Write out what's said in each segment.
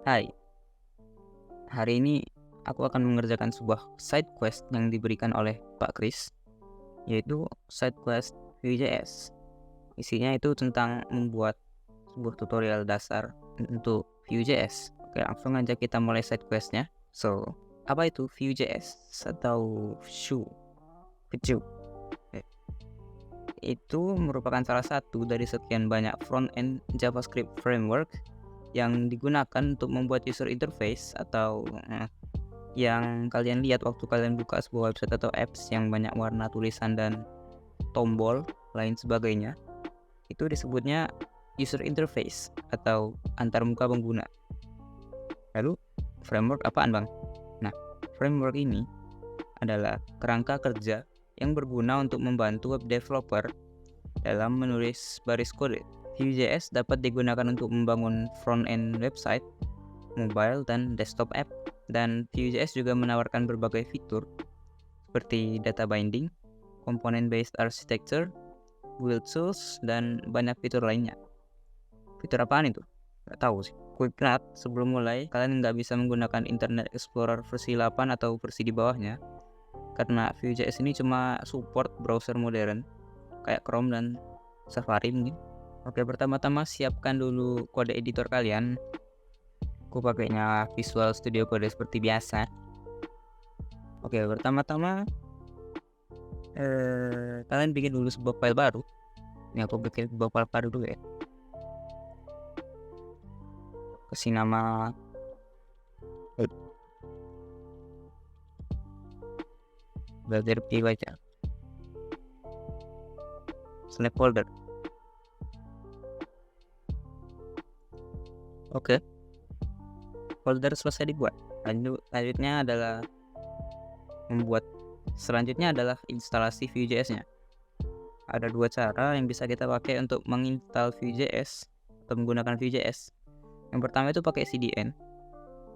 Hai, hari ini aku akan mengerjakan sebuah side quest yang diberikan oleh Pak Kris, yaitu side quest Vue.js. Isinya itu tentang membuat sebuah tutorial dasar untuk Vue.js. Oke, langsung aja kita mulai side questnya. So, apa itu Vue.js atau Vue? Itu merupakan salah satu dari sekian banyak front-end JavaScript framework yang digunakan untuk membuat user interface atau yang kalian lihat waktu kalian buka sebuah website atau apps yang banyak warna tulisan dan tombol lain sebagainya. Itu disebutnya user interface atau antarmuka pengguna. Lalu framework apaan bang? Nah, framework ini adalah kerangka kerja yang berguna untuk membantu web developer dalam menulis baris kode. Vue.js dapat digunakan untuk membangun front-end website, mobile, dan desktop app. Dan Vue.js juga menawarkan berbagai fitur seperti data binding, component-based architecture, build tools, dan banyak fitur lainnya. Fitur apaan itu? Gak tahu sih. Quick note, sebelum mulai, kalian nggak bisa menggunakan Internet Explorer versi 8 atau versi di bawahnya, karena Vue.js ini cuma support browser modern, kayak Chrome dan Safari mungkin. Oke, pertama-tama siapkan dulu kode editor kalian. Aku pakainya Visual Studio Code seperti biasa. Oke, pertama-tama kalian bikin dulu sebuah file baru. Ini aku bikin sebuah file baru dulu ya. Kasih nama browser P aja. Select folder. Oke, folder selesai dibuat. Selanjutnya adalah instalasi Vue.js-nya. Ada dua cara yang bisa kita pakai untuk menginstal Vue.js atau menggunakan Vue.js. Yang pertama itu pakai CDN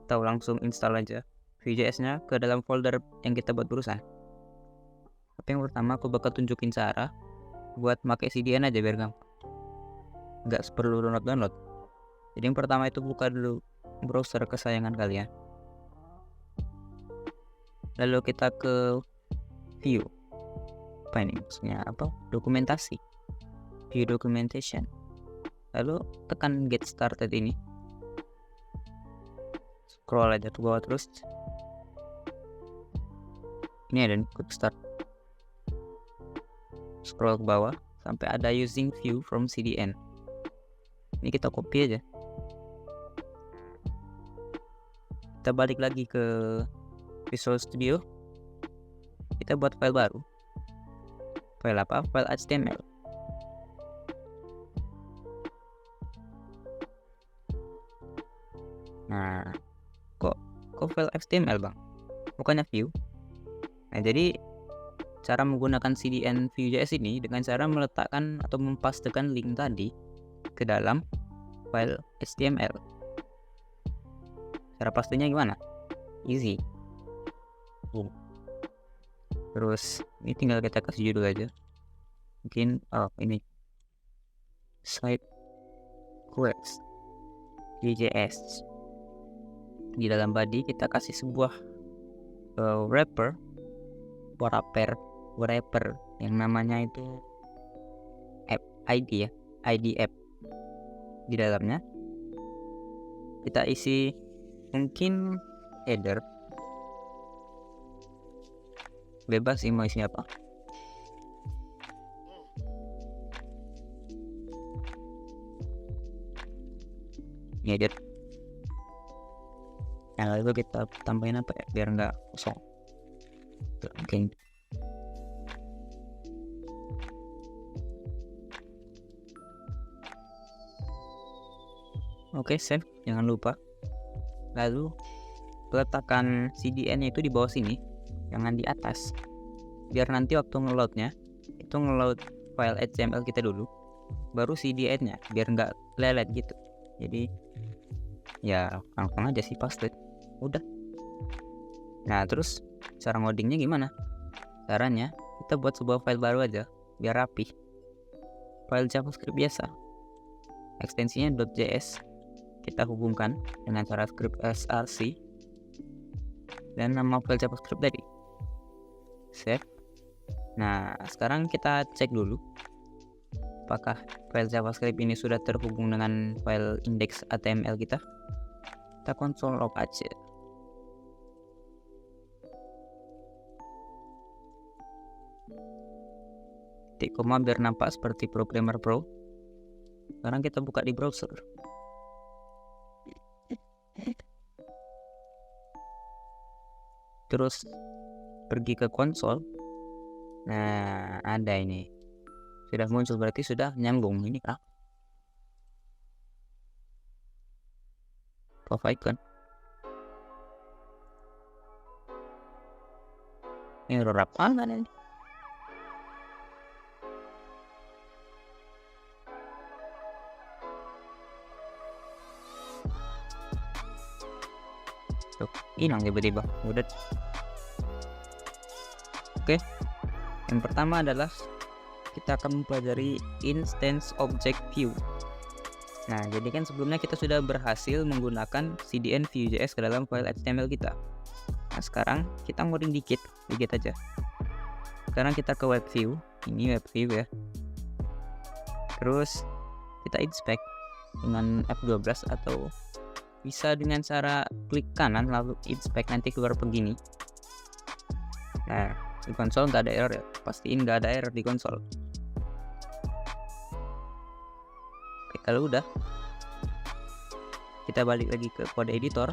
atau langsung install aja Vue.js-nya ke dalam folder yang kita buat barusan. Tapi yang pertama aku bakal tunjukin cara buat pakai CDN aja biar gampang. Nggak perlu download. Jadi yang pertama itu buka dulu browser kesayangan kalian. Lalu kita ke Vue. Apa ini maksudnya? Dokumentasi. Vue documentation. Lalu tekan get started ini. Scroll aja ke bawah terus. Ini ada quick start. Scroll ke bawah sampai ada using Vue from CDN. Ini kita copy aja. Kita balik lagi ke Visual Studio. Kita buat file baru. File apa? File HTML. Nah, kok file HTML bang? Bukannya Vue? Nah, jadi cara menggunakan CDN Vue.js ini dengan cara meletakkan atau mempastekan link tadi ke dalam file HTML. Cara pastinya gimana? Easy. Terus ini tinggal kita kasih judul aja. Mungkin ini site quest Vue.js. Di dalam body kita kasih sebuah wrapper yang namanya itu app ID ya, ID app. Di dalamnya kita isi mungkin header, bebas sih mau isi apa. Header. Yang lalu kita tambahin apa ya biar nggak kosong. Oke. Oke, save, jangan lupa. Lalu letakkan CDN itu di bawah sini, jangan di atas. Biar nanti waktu ngeloadnya itu ngeload file HTML kita dulu, baru CDN-nya, biar nggak lelet gitu. Jadi ya langsung aja sih paste. Udah. Nah, terus cara ngodingnya gimana? Caranya kita buat sebuah file baru aja biar rapi. File JavaScript biasa. Ekstensinya .js. kita hubungkan dengan cara script src dan nama file JavaScript tadi. Save. Nah, sekarang kita cek dulu apakah file JavaScript ini sudah terhubung dengan file index.html kita. Kita console log aja. Titik koma biar nampak seperti Programmer Pro. Sekarang kita buka di browser. Terus pergi ke konsol. Nah, ada ini. Sudah muncul, berarti sudah nyambung. Ini kah? Icon. Error apa ini? Tuh, hilang tiba-tiba. Udah. Oke. Yang pertama adalah kita akan mempelajari instance object view. Nah, jadi kan sebelumnya kita sudah berhasil menggunakan CDN Vue.js ke dalam file HTML kita. Nah, sekarang kita ngoding dikit aja. Sekarang kita ke web view. Ini web view ya. Terus kita inspect dengan F12 atau bisa dengan cara klik kanan lalu inspect, nanti keluar begini. Nah, di konsol nggak ada error ya, pastiin nggak ada error di konsol. Oke, kalau udah kita balik lagi ke kode editor,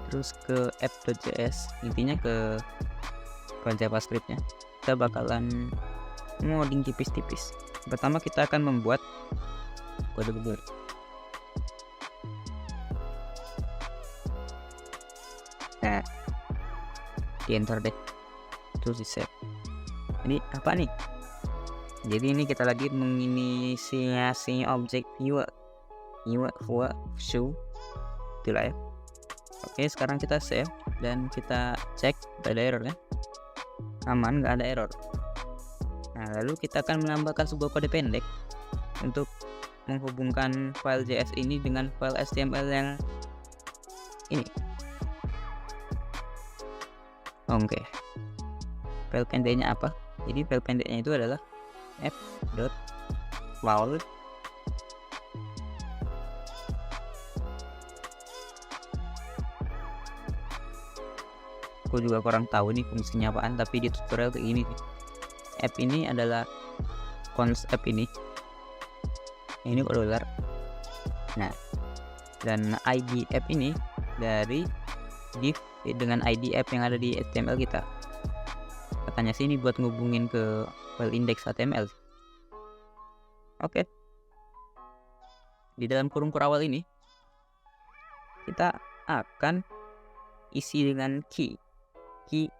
terus ke app.js, intinya ke file JavaScriptnya. Kita bakalan ngoding tipis-tipis. Pertama kita akan membuat kode begini. Nah, di enter deh, terus di save. Ini apa nih? Jadi ini kita lagi menginisiasi objek view show, itulah ya. Oke, sekarang kita save dan kita cek nggak ada error ya, aman, nggak ada error. Nah, lalu kita akan menambahkan sebuah kode pendek untuk menghubungkan file JS ini dengan file HTML yang ini. Oke, file pendeknya apa? Jadi file pendeknya itu adalah f.load aku juga kurang tahu nih fungsinya apaan, tapi di tutorial kayak gini nih. App ini adalah konsep ini $. Nah, dan ID app ini dari div dengan ID app yang ada di HTML kita. Katanya sih ini buat ngubungin ke file index.html. Oke. Di dalam kurung kurawal ini kita akan isi dengan key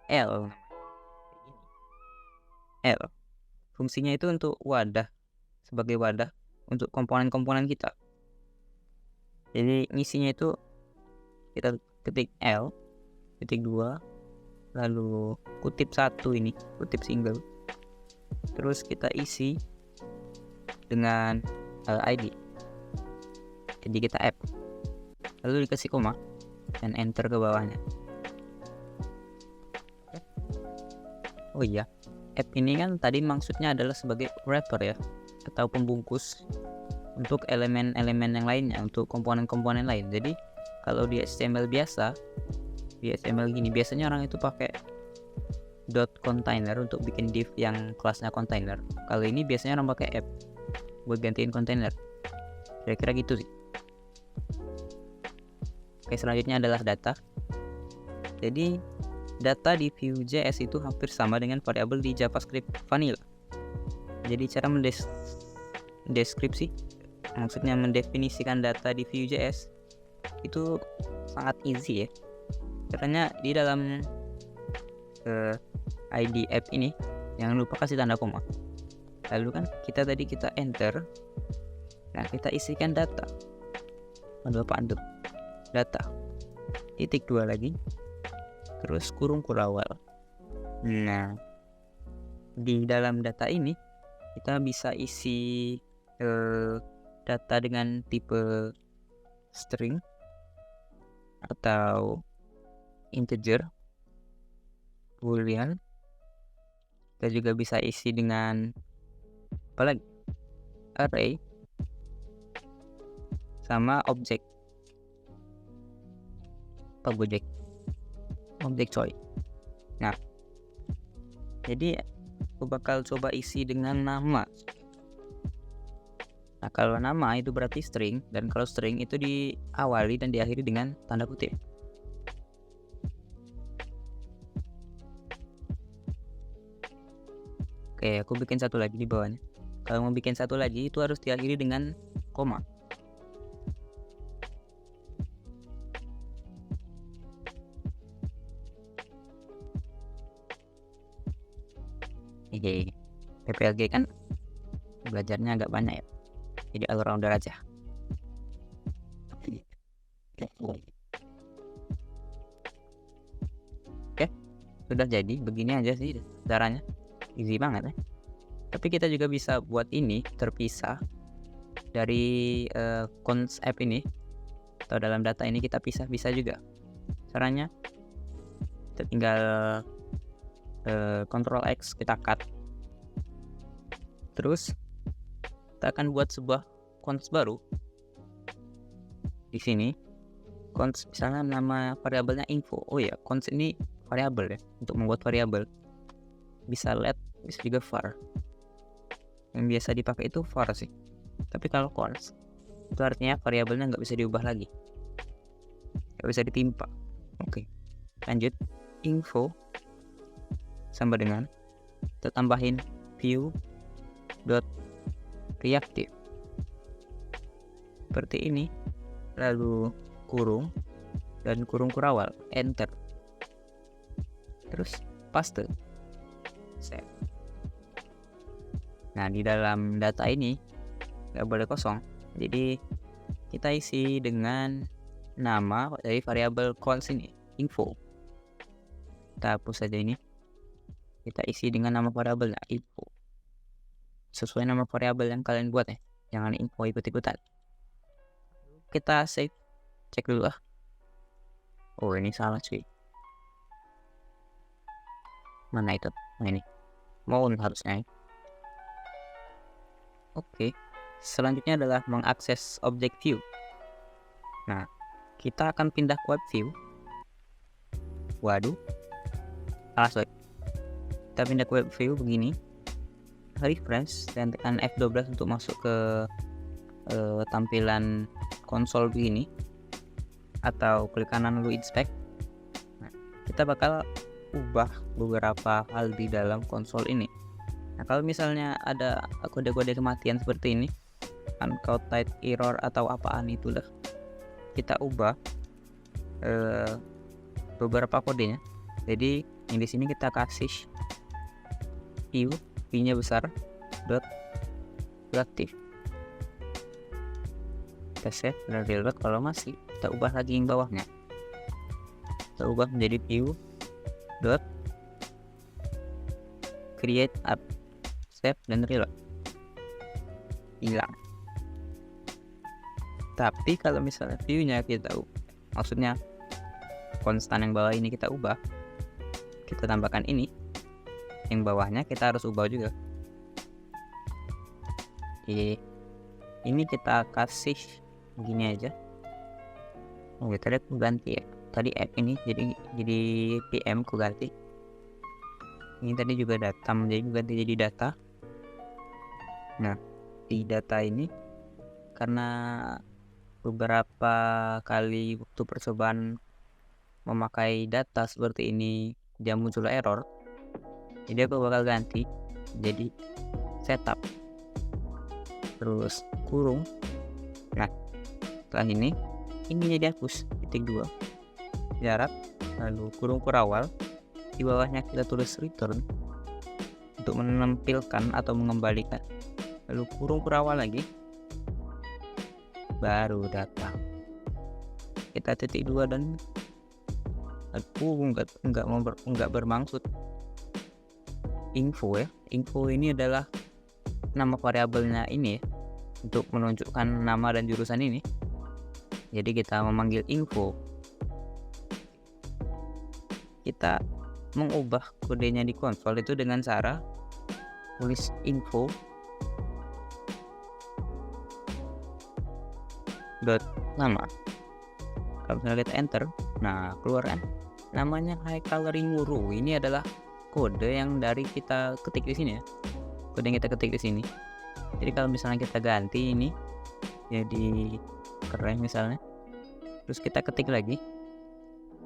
L. L. Fungsinya itu untuk wadah, sebagai wadah untuk komponen-komponen kita. Jadi ngisinya itu kita ketik L, ketik 2, lalu kutip 1 ini, kutip single. Terus kita isi dengan ID. Jadi kita app. Lalu dikasih koma dan enter ke bawahnya. Oh iya, app ini kan tadi maksudnya adalah sebagai wrapper ya, atau pembungkus untuk elemen-elemen yang lainnya, untuk komponen-komponen lain. Jadi kalau di HTML biasa, di HTML gini biasanya orang itu pakai .container untuk bikin div yang kelasnya container. Kalau ini biasanya orang pakai app buat gantiin container. Kira-kira gitu sih. Oke, selanjutnya adalah data. Jadi data di Vue.js itu hampir sama dengan variabel di JavaScript vanilla. Jadi cara mendefinisikan data di Vue.js itu sangat easy ya. Caranya di dalam ID app ini jangan lupa kasih tanda koma. Lalu kan kita enter. Nah, kita isikan data. Ada apaan tuh? Data. Titik 2 lagi. Terus kurung kurawal. Nah, di dalam data ini kita bisa isi data dengan tipe string atau integer, boolean. Kita juga bisa isi dengan apalagi array sama objek coy. Nah, jadi aku bakal coba isi dengan nama. Nah, kalau nama itu berarti string, dan kalau string itu diawali dan diakhiri dengan tanda kutip. Oke, aku bikin satu lagi di bawahnya. Kalau mau bikin satu lagi itu harus diakhiri dengan koma. Oke, PPLG kan belajarnya agak banyak ya. Jadi all-rounder aja. Oke, sudah jadi. Begini aja sih caranya. Easy banget ya. Tapi kita juga bisa buat ini terpisah dari cons app ini, atau dalam data ini kita pisah, bisa juga. Caranya kita tinggal Ctrl X, kita cut. Terus kita akan buat sebuah cons baru. Di sini cons, misalnya nama variabelnya info. Oh ya, cons ini variabel ya. Untuk membuat variabel bisa let, bisa juga var. Yang biasa dipakai itu var sih. Tapi kalau cons itu artinya variabelnya nggak bisa diubah lagi, nggak bisa ditimpa. Oke, lanjut. Info sama dengan kita tambahin view dot reactive seperti ini, lalu kurung dan kurung kurawal, enter, terus paste, save. Nah, di dalam data ini nggak boleh kosong, jadi kita isi dengan nama dari variabel cons ini, info. Kita hapus saja ini, kita isi dengan nama variabelnya info, sesuai nama variabel yang kalian buat ya, jangan info ikut-ikutan. Kita save, cek dulu ah. Oh, ini salah cuy. Mana itu? Nah, ini mau harusnya ya. Oke, selanjutnya adalah mengakses objek view. Nah, kita akan pindah ke web view. Waduh, salah sorry. Kita pindah ke web view begini, refresh dan tekan F12 untuk masuk ke tampilan konsol begini, atau klik kanan lalu inspect. Nah, kita bakal ubah beberapa hal di dalam konsol ini. Nah, kalau misalnya ada kode-kode kematian seperti ini, uncaught error atau apaan itulah, kita ubah beberapa kodenya. Jadi yang di sini kita kasih view, v-nya besar, dot reactive. Kita save dan reload. Kalau masih, kita ubah lagi yang bawahnya. Kita ubah menjadi view dot create app, save dan reload. Hilang. Tapi kalau misalnya view-nya kita maksudnya konstan yang bawah ini kita ubah, kita tambahkan ini, yang bawahnya kita harus ubah juga. Ini kita kasih gini aja. Oh, tadi aku ganti ya. Tadi app ini jadi PM ku ganti. Ini tadi juga data, menjadi ganti jadi data. Nah, di data ini karena beberapa kali waktu percobaan memakai data seperti ini dia muncul error, jadi aku bakal ganti jadi setup, terus kurung. Nah, setelah ini dihapus, titik 2 jarak, lalu kurung kurawal, di bawahnya kita tulis return untuk menampilkan atau mengembalikan, lalu kurung kurawal lagi, baru data. Kita titik 2 dan aku enggak bermaksud info ya. Info ini adalah nama variabelnya ini ya, untuk menunjukkan nama dan jurusan ini. Jadi kita memanggil info, kita mengubah kodenya di konsol itu dengan cara tulis info dot nama. Kalau misalnya kita enter, nah keluar kan namanya Haikal Rimuru. Ini adalah kode yang dari kita ketik di sini ya, kode yang kita ketik di sini. Jadi kalau misalnya kita ganti ini jadi keren misalnya, terus kita ketik lagi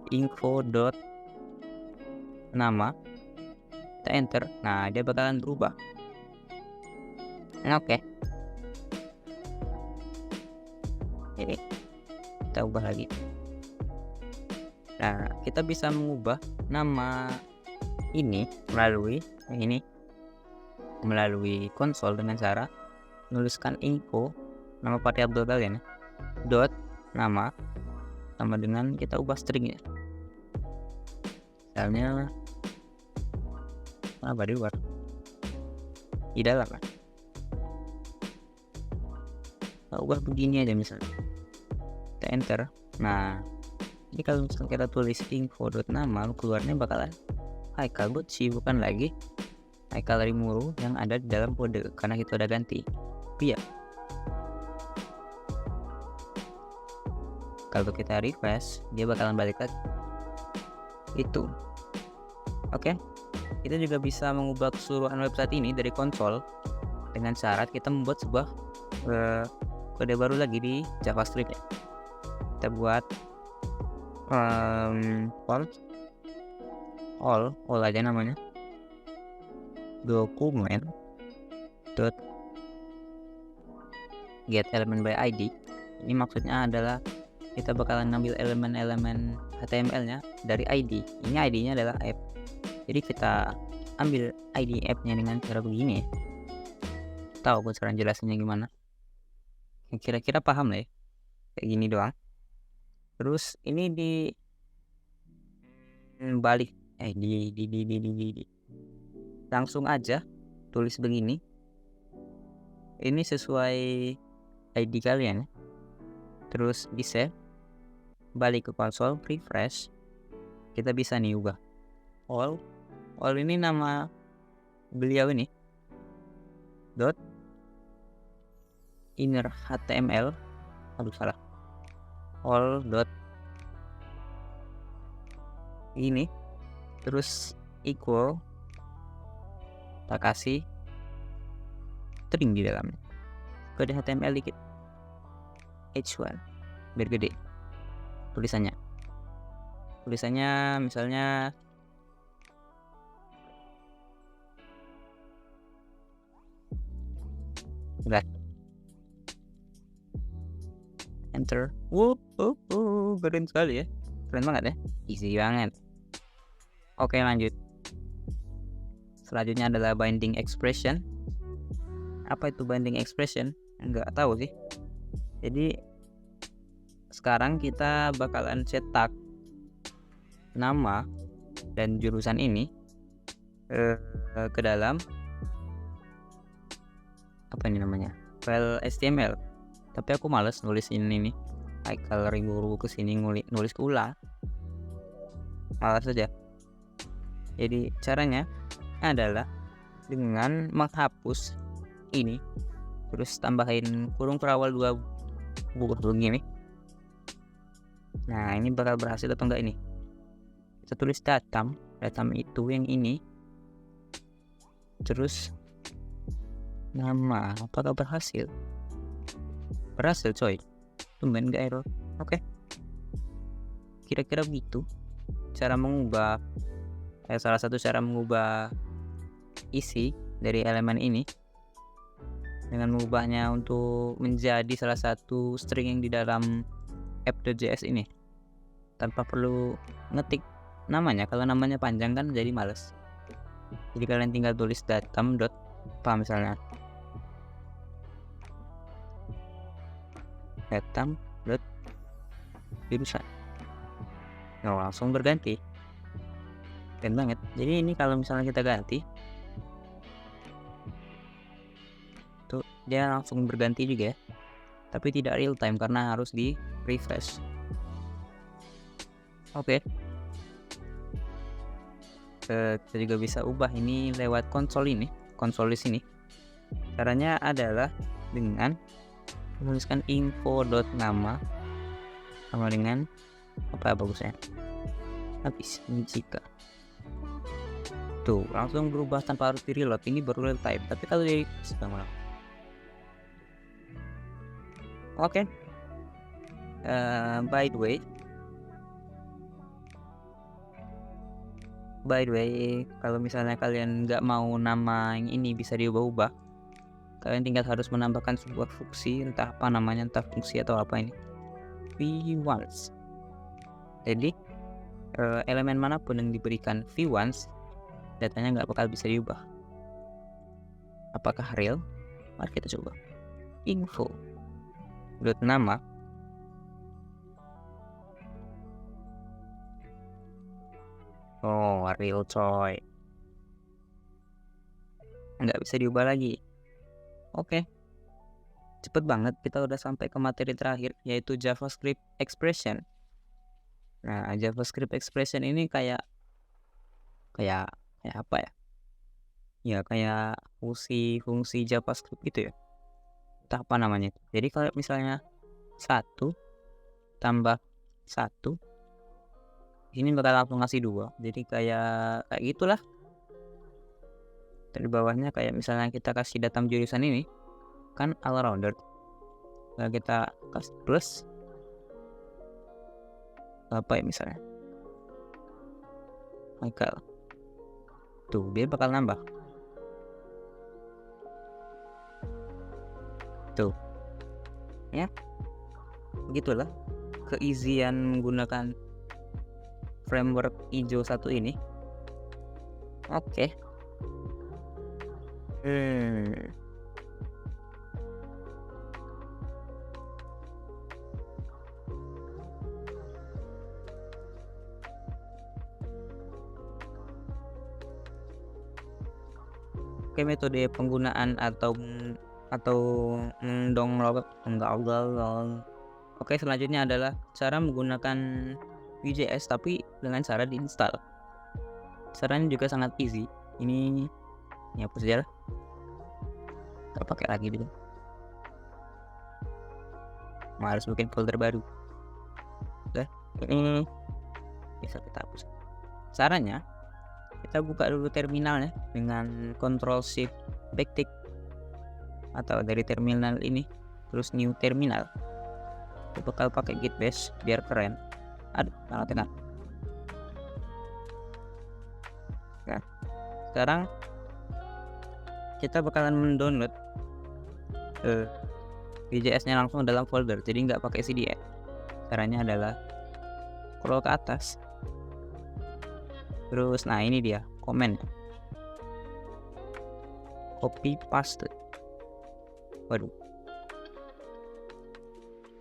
info dot nama, kita enter, nah dia bakalan berubah. Oke. Ini kita ubah lagi. Nah, kita bisa mengubah nama ini melalui konsol dengan cara menuliskan info, nama variabel kalian ya, dot nama sama dengan kita ubah stringnya. Misalnya apa di luar, di dalam kan. Kita ubah begini aja misalnya. Kita enter. Nah, jadi kalau misalnya kita tulis info dot nama, keluarnya bakalan Haikal Butsi, bukan lagi Haikal Rimuru yang ada di dalam kode karena kita udah ganti. Tapi ya, kalau kita refresh, dia bakalan balik lagi. Itu. Oke. Kita juga bisa mengubah keseluruhan website ini dari konsol dengan syarat kita membuat sebuah kode baru lagi di JavaScript ya. Kita buat all aja namanya, dokumen dot get element by id. Ini maksudnya adalah kita bakalan ngambil elemen-elemen HTML-nya dari ID. Ini ID-nya adalah app. Jadi kita ambil ID app-nya dengan cara begini ya. Tahu gue cara jelasinnya gimana? Kira-kira paham lah ya. Kayak gini doang. Terus ini di balik langsung aja tulis begini. Ini sesuai ID kalian ya. Terus di save, balik ke konsol, refresh, kita bisa nih ubah all ini nama beliau ini dot inner HTML, all dot ini, terus equal, kita kasih string di dalamnya, kode HTML dikit, h1 biar gede tulisannya misalnya udah enter. Keren sekali ya, keren banget ya, easy banget. Oke, lanjut. Selanjutnya adalah binding expression. Apa itu binding expression? Nggak tahu sih. Jadi sekarang kita bakalan cetak nama dan jurusan ini ke dalam apa ini namanya, file HTML. Tapi aku males nulis ini nih, Haikal Rimuru ke sini nulis ulang, malas saja. Jadi caranya adalah dengan menghapus ini, terus tambahin kurung perawal 2 buku begini. Nah, ini bakal berhasil atau enggak ini? Kita tulis datam itu yang ini. Terus nama, apakah berhasil? Berhasil coy. Tumben gak error. Oke. Kira-kira begitu cara mengubah salah satu cara mengubah isi dari elemen ini dengan mengubahnya untuk menjadi salah satu string yang di dalam app.js ini tanpa perlu ngetik namanya. Kalau namanya panjang kan jadi males. Jadi kalian tinggal tulis datam dot apa misalnya, datam dot jurusan, langsung berganti. Keren banget. Jadi ini kalau misalnya kita ganti tuh dia langsung berganti juga ya, tapi tidak real time karena harus di refresh. Oke. Kita juga bisa ubah ini lewat konsol di sini. Caranya adalah dengan menuliskan info.nama sama dengan apa bagusnya, habis jika tuh langsung berubah tanpa harus di reload. Ini baru real time, tapi kalau dari sedang oke. By the way, kalau misalnya kalian nggak mau nama yang ini bisa diubah-ubah, kalian tinggal harus menambahkan sebuah fungsi, entah apa namanya, entah fungsi atau apa ini, v-once. Jadi elemen manapun yang diberikan v-once, datanya nggak bakal bisa diubah. Apakah real? Mari kita coba. Info.nama oh real coy, nggak bisa diubah lagi. Oke. Cepet banget kita udah sampai ke materi terakhir, yaitu JavaScript expression. Nah, JavaScript expression ini kayak apa ya? Ya kayak fungsi JavaScript gitu ya. Entah apa namanya. Jadi kalau misalnya 1 tambah 1, ini bakal langsung ngasih 2. Jadi kayak gitulah. Dari bawahnya kayak misalnya kita kasih datam jurusan ini kan all rounder. Kalau kita kasih plus apa ya misalnya, Michael, tuh dia bakal nambah tuh ya, begitulah keeasyan menggunakan framework hijau 1 ini. Oke. Oke, metode penggunaan atau Oke, selanjutnya adalah cara menggunakan Vue.js tapi dengan cara diinstal. Caranya juga sangat easy. Ini hapus aja lah, nggak pakai lagi gitu. Harus bikin folder baru. Udah, ini bisa kita hapus. Caranya kita buka dulu terminalnya dengan Ctrl Shift backtick atau dari terminal ini terus new terminal. Kita bakal pakai git bash biar keren. Aduh, salah tekan. Nah, sekarang kita bakalan mendownload Vue.js-nya langsung dalam folder, jadi nggak pakai CDN. Caranya adalah scroll ke atas. Terus, nah ini dia komen, copy paste. Waduh,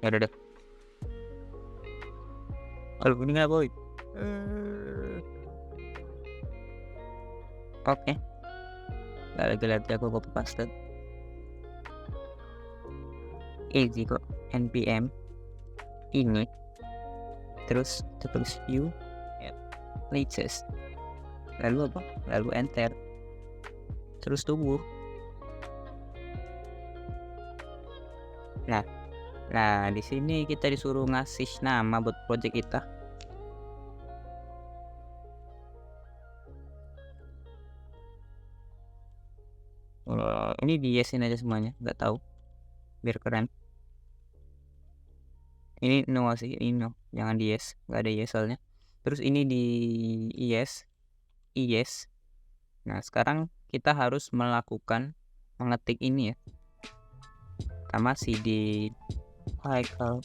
ya udah. Aduh, ini nggak boy. Oke, lagi aku copy paste. Easy kok, npm ini, terus tulis view latest, lalu apa? Lalu enter, terus tunggu. Nah, di sini kita disuruh ngasih nama buat project kita. Ini di yesin aja semuanya, nggak tahu, biar keren. Ini no sih, ini no, jangan di yes, nggak ada yes soalnya. Terus ini di yes. Nah, sekarang kita harus mengetik ini ya. Pertama cd Michael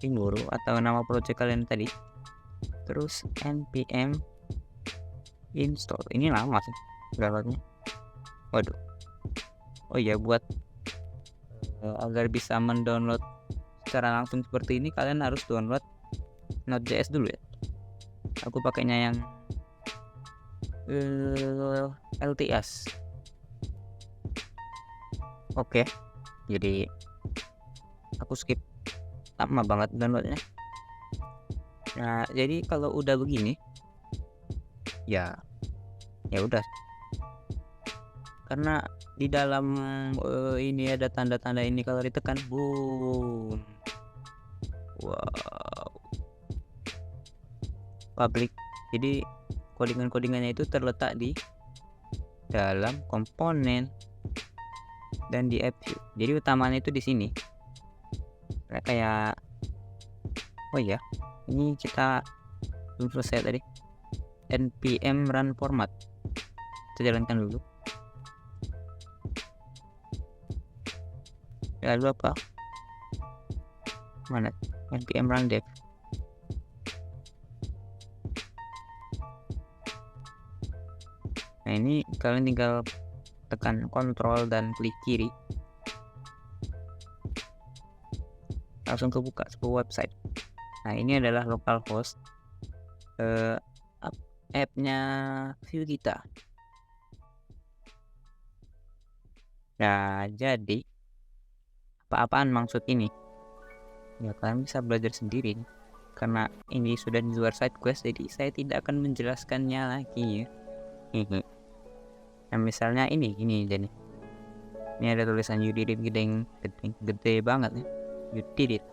Timburu atau nama project kalian tadi. Terus npm install. Ini lama sih berapanya. Waduh. Oh iya, buat agar bisa mendownload secara langsung seperti ini, kalian harus download Node.js dulu ya. Aku pakainya yang LTS. Oke, jadi aku skip lama banget downloadnya. Nah, jadi kalau udah begini, ya ya udah, karena di dalam ini ada tanda-tanda ini kalau ditekan, boom, wow, public. Jadi codingan-codingannya itu terletak di dalam komponen dan di app view. Jadi utamanya itu di sini. Kayak oh iya, ini kita belum selesai tadi. npm run format. Kita jalankan dulu. Lalu apa? Mana? npm run dev. Nah, ini kalian tinggal tekan kontrol dan klik kiri, langsung kebuka sebuah website. Nah, ini adalah localhost app-nya Vue kita. Nah, jadi apa-apaan maksud ini? Ya, kalian bisa belajar sendiri karena ini sudah di luar side quest, jadi saya tidak akan menjelaskannya lagi ya. Nah, misalnya ini jadi ini ada tulisan you did it, gede banget ya, you did it.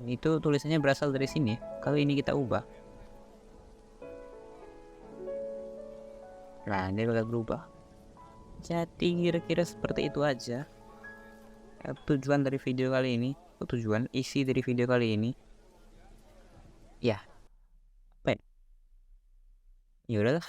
Itu tulisannya berasal dari sini. Kalau ini kita ubah, nah dia bakal berubah. Jadi kira-kira seperti itu aja tujuan dari video kali ini. Isi dari video kali ini ya, apa ya, ya udahlah,